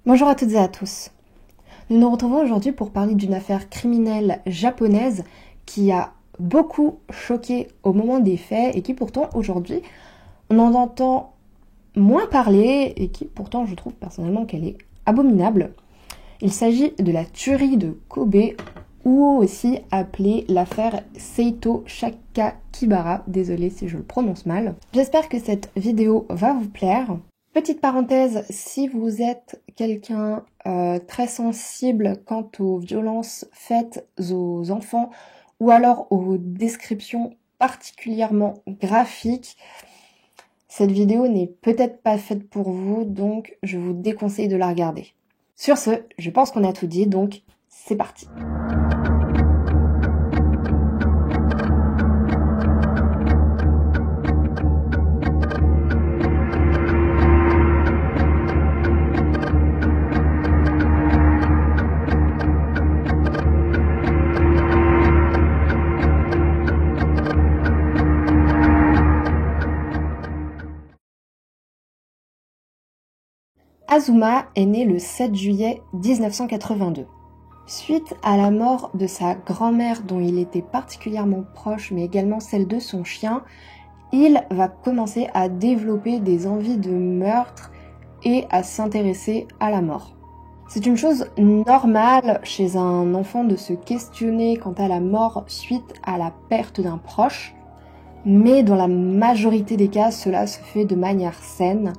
Bonjour à toutes et à tous. Nous nous retrouvons aujourd'hui pour parler d'une affaire criminelle japonaise qui a beaucoup choqué au moment des faits et qui pourtant aujourd'hui on en entend moins parler et qui pourtant je trouve personnellement qu'elle est abominable. Il s'agit de la tuerie de Kobe ou aussi appelée l'affaire Seito Sakakibara. Désolée si je le prononce mal. J'espère que cette vidéo va vous plaire. Petite parenthèse, si vous êtes quelqu'un très sensible quant aux violences faites aux enfants ou alors aux descriptions particulièrement graphiques, cette vidéo n'est peut-être pas faite pour vous, donc je vous déconseille de la regarder. Sur ce, je pense qu'on a tout dit, donc c'est parti. Azuma est née le 7 juillet 1982. Suite à la mort de sa grand-mère dont il était particulièrement proche, mais également celle de son chien, il va commencer à développer des envies de meurtre et à s'intéresser à la mort. C'est une chose normale chez un enfant de se questionner quant à la mort suite à la perte d'un proche, mais dans la majorité des cas, cela se fait de manière saine.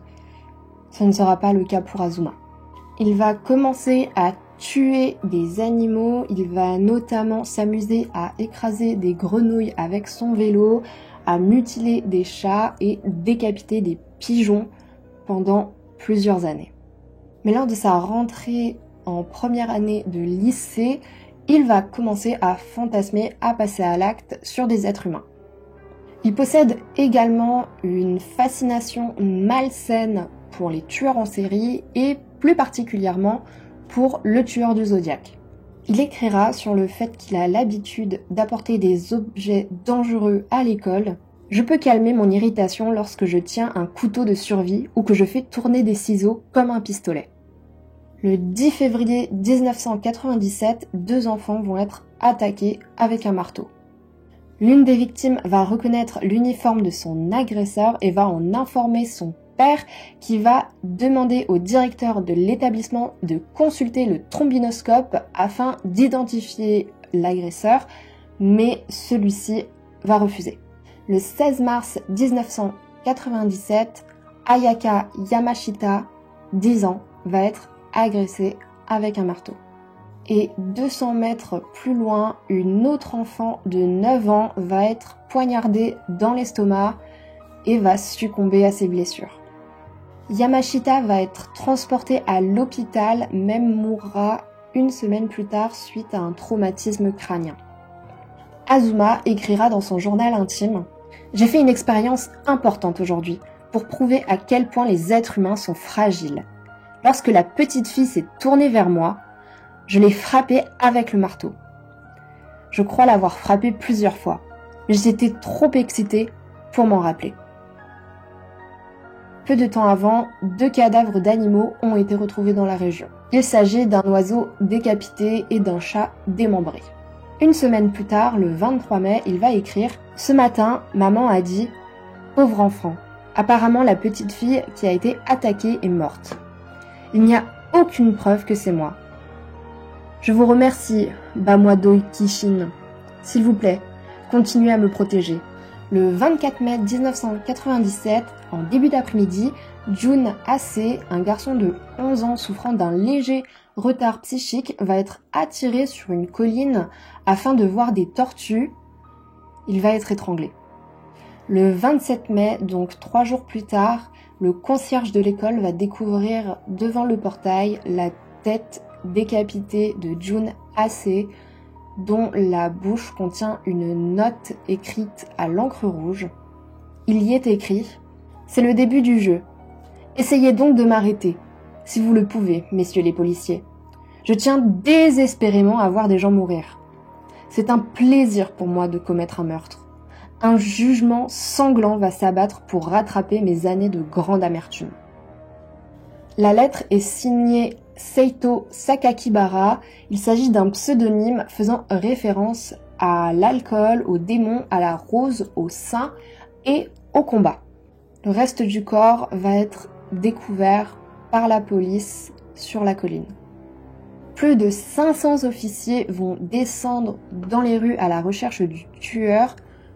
Ce ne sera pas le cas pour Azuma. Il va commencer à tuer des animaux, il va notamment s'amuser à écraser des grenouilles avec son vélo, à mutiler des chats et décapiter des pigeons pendant plusieurs années. Mais lors de sa rentrée en première année de lycée, il va commencer à fantasmer, à passer à l'acte sur des êtres humains. Il possède également une fascination malsaine pour les tueurs en série et plus particulièrement pour le tueur du Zodiac. Il écrira sur le fait qu'il a l'habitude d'apporter des objets dangereux à l'école. Je peux calmer mon irritation lorsque je tiens un couteau de survie ou que je fais tourner des ciseaux comme un pistolet. Le 10 février 1997, 2 enfants vont être attaqués avec un marteau. L'une des victimes va reconnaître l'uniforme de son agresseur et va en informer son père qui va demander au directeur de l'établissement de consulter le trombinoscope afin d'identifier l'agresseur, mais celui-ci va refuser. Le 16 mars 1997, Ayaka Yamashita, 10 ans, va être agressée avec un marteau. Et 200 mètres plus loin, une autre enfant de 9 ans va être poignardée dans l'estomac et va succomber à ses blessures. Yamashita va être transportée à l'hôpital, mais mourra une semaine plus tard suite à un traumatisme crânien. Azuma écrira dans son journal intime « J'ai fait une expérience importante aujourd'hui pour prouver à quel point les êtres humains sont fragiles. Lorsque la petite fille s'est tournée vers moi, je l'ai frappée avec le marteau. Je crois l'avoir frappée plusieurs fois, mais j'étais trop excitée pour m'en rappeler. » Peu de temps avant, 2 cadavres d'animaux ont été retrouvés dans la région. Il s'agit d'un oiseau décapité et d'un chat démembré. Une semaine plus tard, le 23 mai, il va écrire « Ce matin, maman a dit « Pauvre enfant, apparemment la petite fille qui a été attaquée est morte. Il n'y a aucune preuve que c'est moi. Je vous remercie, Bamwado Kishin. S'il vous plaît, continuez à me protéger. » Le 24 mai 1997, en début d'après-midi, Jun Ase, un garçon de 11 ans souffrant d'un léger retard psychique, va être attiré sur une colline afin de voir des tortues. Il va être étranglé. Le 27 mai, donc 3 jours plus tard, le concierge de l'école va découvrir devant le portail la tête décapitée de Jun Ase, dont la bouche contient une note écrite à l'encre rouge. Il y est écrit « C'est le début du jeu. Essayez donc de m'arrêter, si vous le pouvez, messieurs les policiers. Je tiens désespérément à voir des gens mourir. C'est un plaisir pour moi de commettre un meurtre. Un jugement sanglant va s'abattre pour rattraper mes années de grande amertume. » La lettre est signée Seito Sakakibara. Il s'agit d'un pseudonyme faisant référence à l'alcool, au démon, à la rose, au sein et au combat. Le reste du corps va être découvert par la police sur la colline. Plus de 500 officiers vont descendre dans les rues à la recherche du tueur.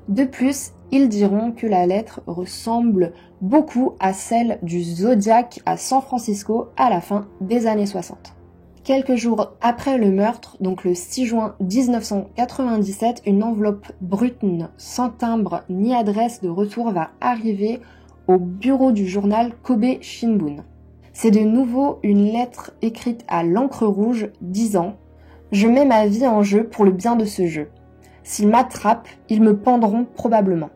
De plus, ils diront que la lettre ressemble beaucoup à celle du Zodiac à San Francisco à la fin des années 60. Quelques jours après le meurtre, donc le 6 juin 1997, une enveloppe brune sans timbre ni adresse de retour va arriver au bureau du journal Kobe Shimbun. C'est de nouveau une lettre écrite à l'encre rouge disant « Je mets ma vie en jeu pour le bien de ce jeu. S'ils m'attrapent, ils me pendront probablement.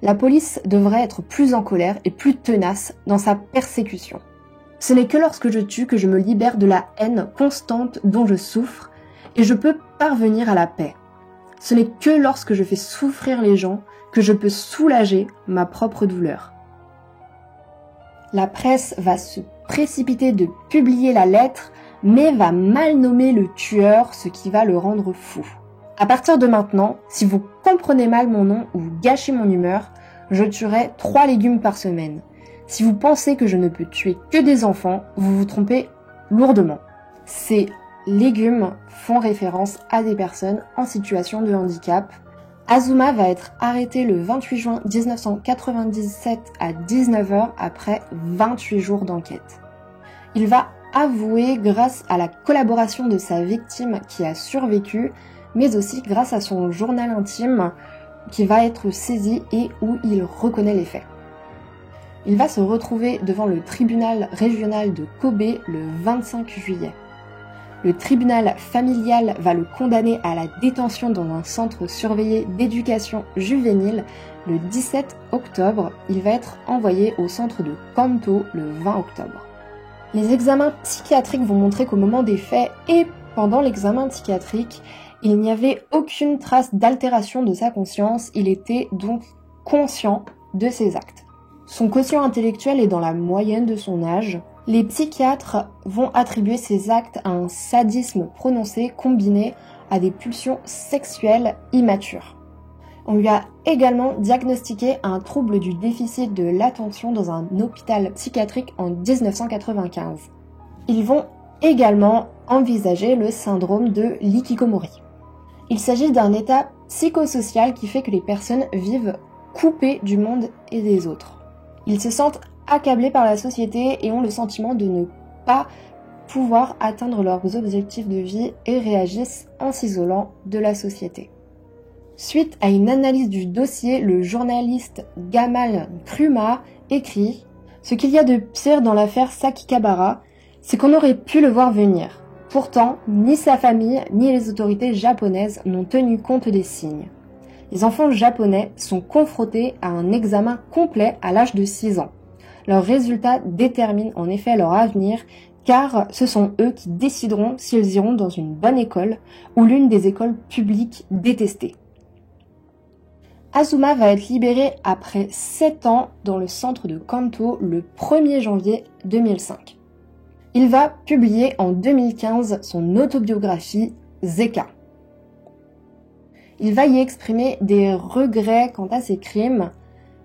La police devrait être plus en colère et plus tenace dans sa persécution. Ce n'est que lorsque je tue que je me libère de la haine constante dont je souffre et je peux parvenir à la paix. Ce n'est que lorsque je fais souffrir les gens que je peux soulager ma propre douleur. » La presse va se précipiter de publier la lettre, mais va mal nommer le tueur, ce qui va le rendre fou. À partir de maintenant, si vous comprenez mal mon nom ou gâchez mon humeur, je tuerai 3 légumes par semaine. Si vous pensez que je ne peux tuer que des enfants, vous vous trompez lourdement. Ces légumes font référence à des personnes en situation de handicap. Azuma va être arrêté le 28 juin 1997 à 19h après 28 jours d'enquête. Il va avouer grâce à la collaboration de sa victime qui a survécu, mais aussi grâce à son journal intime qui va être saisi et où il reconnaît les faits. Il va se retrouver devant le tribunal régional de Kobe le 25 juillet. Le tribunal familial va le condamner à la détention dans un centre surveillé d'éducation juvénile le 17 octobre. Il va être envoyé au centre de Kanto le 20 octobre. Les examens psychiatriques vont montrer qu'au moment des faits et pendant l'examen psychiatrique, il n'y avait aucune trace d'altération de sa conscience. Il était donc conscient de ses actes. Son quotient intellectuel est dans la moyenne de son âge. Les psychiatres vont attribuer ces actes à un sadisme prononcé combiné à des pulsions sexuelles immatures. On lui a également diagnostiqué un trouble du déficit de l'attention dans un hôpital psychiatrique en 1995. Ils vont également envisager le syndrome de l'hikikomori. Il s'agit d'un état psychosocial qui fait que les personnes vivent coupées du monde et des autres. Ils se sentent accablés par la société et ont le sentiment de ne pas pouvoir atteindre leurs objectifs de vie et réagissent en s'isolant de la société. Suite à une analyse du dossier, le journaliste Gamal Kruma écrit « Ce qu'il y a de pire dans l'affaire Sakakibara, c'est qu'on aurait pu le voir venir. Pourtant, ni sa famille, ni les autorités japonaises n'ont tenu compte des signes. Les enfants japonais sont confrontés à un examen complet à l'âge de 6 ans. Leurs résultats déterminent en effet leur avenir, car ce sont eux qui décideront s'ils iront dans une bonne école ou l'une des écoles publiques détestées. » Azuma va être libéré après 7 ans dans le centre de Kanto le 1er janvier 2005. Il va publier en 2015 son autobiographie Zeka. Il va y exprimer des regrets quant à ses crimes,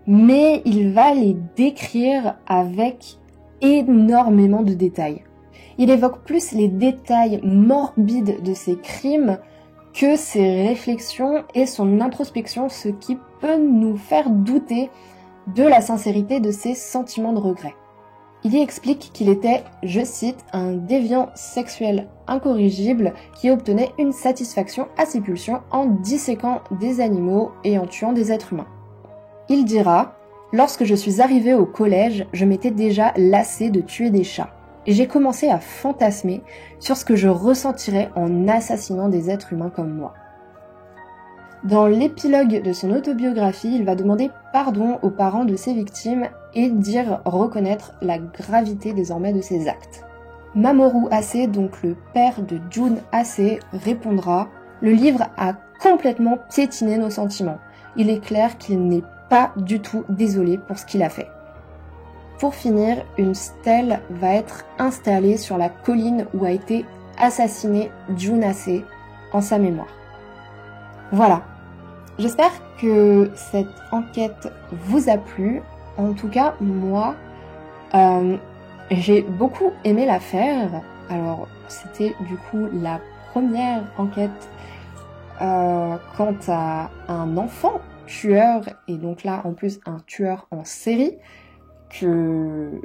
mais il va les décrire avec énormément de détails. Il évoque plus les détails morbides de ses crimes que ses réflexions et son introspection, ce qui peut nous faire douter de la sincérité de ses sentiments de regret. Il y explique qu'il était, je cite, un déviant sexuel incorrigible qui obtenait une satisfaction à ses pulsions en disséquant des animaux et en tuant des êtres humains. Il dira « Lorsque je suis arrivé au collège, je m'étais déjà lassé de tuer des chats. Et j'ai commencé à fantasmer sur ce que je ressentirais en assassinant des êtres humains comme moi. » Dans l'épilogue de son autobiographie, il va demander pardon aux parents de ses victimes et dire reconnaître la gravité désormais de ses actes. Mamoru Ase, donc le père de Jun Ase, répondra « Le livre a complètement piétiné nos sentiments. Il est clair qu'il n'est pas du tout désolé pour ce qu'il a fait. » pour finir, une stèle va être installée sur la colline où a été assassiné Junase en sa mémoire. Voilà. J'espère que cette enquête vous a plu. En tout cas, moi, j'ai beaucoup aimé la faire. Alors, c'était du coup la première enquête quant à un enfant tueur, et donc là, en plus, un tueur en série que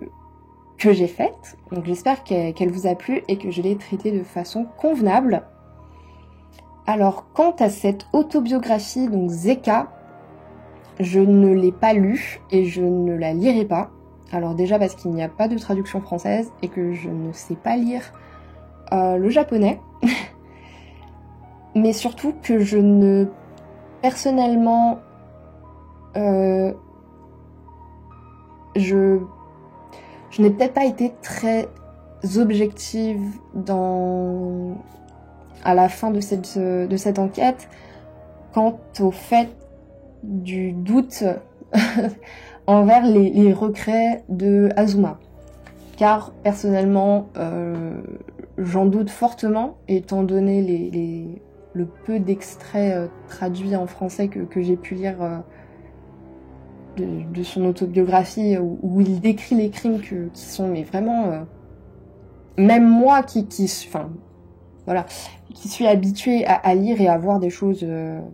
j'ai faite. Donc j'espère qu'elle vous a plu et que je l'ai traitée de façon convenable. Alors, quant à cette autobiographie, donc Zeka, je ne l'ai pas lue et je ne la lirai pas. Alors déjà parce qu'il n'y a pas de traduction française et que je ne sais pas lire le japonais. Mais surtout que je ne... Personnellement... je n'ai peut-être pas été très objective à la fin de cette enquête quant au fait du doute envers les regrets de Azuma. Car personnellement, j'en doute fortement, étant donné le peu d'extraits traduits en français que j'ai pu lire de son autobiographie, où il décrit les crimes qui sont mais vraiment... même moi qui suis habituée à lire et à voir des choses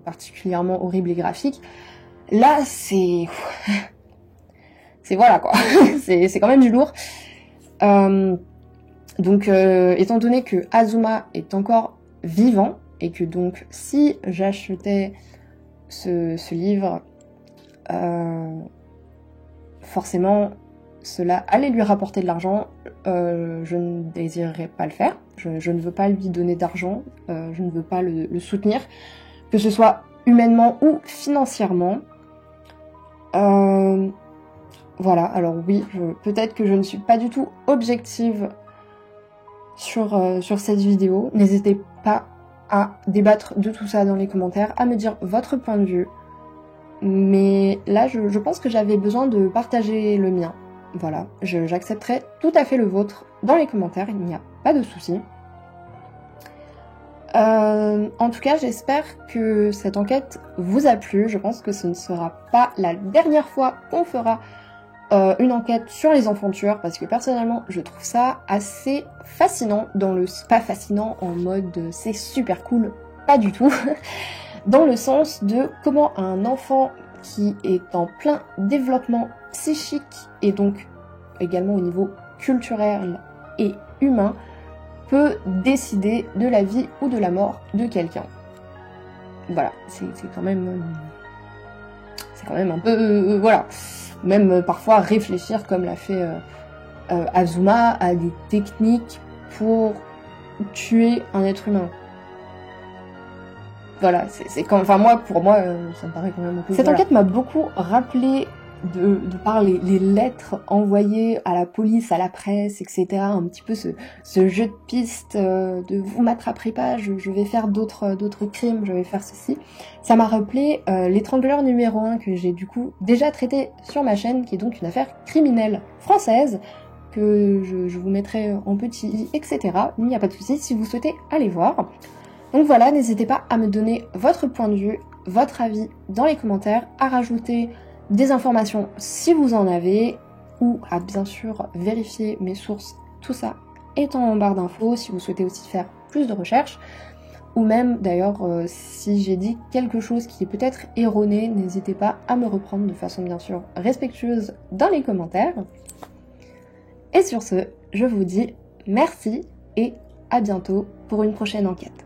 particulièrement horribles et graphiques, là c'est voilà quoi, c'est quand même du lourd. Donc étant donné que Azuma est encore vivant, et que donc si j'achetais ce livre, forcément cela allait lui rapporter de l'argent, je ne désirerais pas le faire, je ne veux pas lui donner d'argent, je ne veux pas le soutenir, que ce soit humainement ou financièrement. Voilà, alors oui, peut-être que je ne suis pas du tout objective sur cette vidéo. N'hésitez pas à débattre de tout ça dans les commentaires, à me dire votre point de vue. Mais là, je pense que j'avais besoin de partager le mien. Voilà, j'accepterai tout à fait le vôtre dans les commentaires, il n'y a pas de souci. En tout cas, j'espère que cette enquête vous a plu. Je pense que ce ne sera pas la dernière fois qu'on fera une enquête sur les enfants tueurs, parce que personnellement, je trouve ça assez fascinant, pas fascinant en mode c'est super cool, pas du tout, dans le sens de comment un enfant qui est en plein développement psychique et donc également au niveau culturel et humain peut décider de la vie ou de la mort de quelqu'un. Voilà, c'est quand même un peu voilà, même parfois réfléchir comme l'a fait Azuma à des techniques pour tuer un être humain. Voilà, pour moi, ça me paraît quand même un peu... Cette enquête m'a beaucoup rappelé de par les lettres envoyées à la police, à la presse, etc. Un petit peu ce jeu de piste de vous m'attraperez pas, je vais faire d'autres crimes, je vais faire ceci. Ça m'a rappelé l'étrangleur numéro 1 que j'ai du coup déjà traité sur ma chaîne, qui est donc une affaire criminelle française, que je vous mettrai en petit i, etc. Il n'y a pas de souci si vous souhaitez aller voir. Donc voilà, n'hésitez pas à me donner votre point de vue, votre avis dans les commentaires, à rajouter des informations si vous en avez, ou à bien sûr vérifier mes sources, tout ça étant en barre d'infos, si vous souhaitez aussi faire plus de recherches, ou même d'ailleurs si j'ai dit quelque chose qui est peut-être erroné, n'hésitez pas à me reprendre de façon bien sûr respectueuse dans les commentaires. Et sur ce, je vous dis merci et à bientôt pour une prochaine enquête.